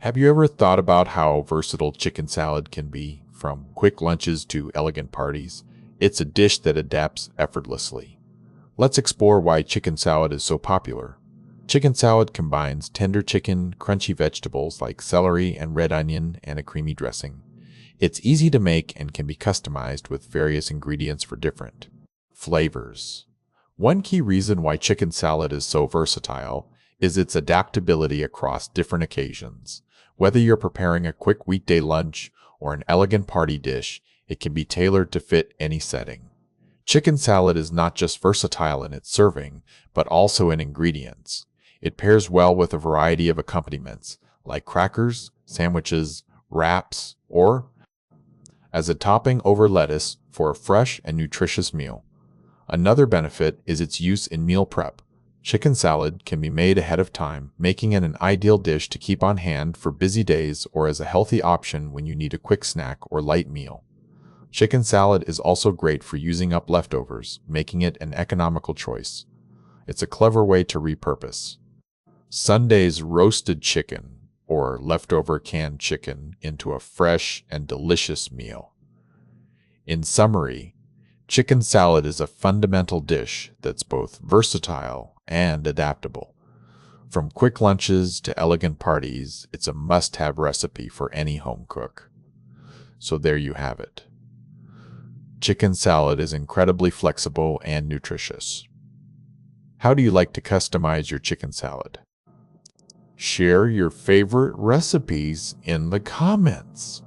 Have you ever thought about how versatile chicken salad can be, from quick lunches to elegant parties? It's a dish that adapts effortlessly. Let's explore why chicken salad is so popular. Chicken salad combines tender chicken, crunchy vegetables like celery and red onion, and a creamy dressing. It's easy to make and can be customized with various ingredients for different flavors. One key reason why chicken salad is so versatile is its adaptability across different occasions. Whether you're preparing a quick weekday lunch or an elegant party dish, it can be tailored to fit any setting. Chicken salad is not just versatile in its serving, but also in ingredients. It pairs well with a variety of accompaniments, like crackers, sandwiches, wraps, or as a topping over lettuce for a fresh and nutritious meal. Another benefit is its use in meal prep. Chicken salad can be made ahead of time, making it an ideal dish to keep on hand for busy days or as a healthy option when you need a quick snack or light meal. Chicken salad is also great for using up leftovers, making it an economical choice. It's a clever way to repurpose Sunday's roasted chicken or leftover canned chicken into a fresh and delicious meal. In summary, chicken salad is a fundamental dish that's both versatile and adaptable. From quick lunches to elegant parties, it's a must-have recipe for any home cook. So there you have it. Chicken salad is incredibly flexible and nutritious. How do you like to customize your chicken salad? Share your favorite recipes in the comments.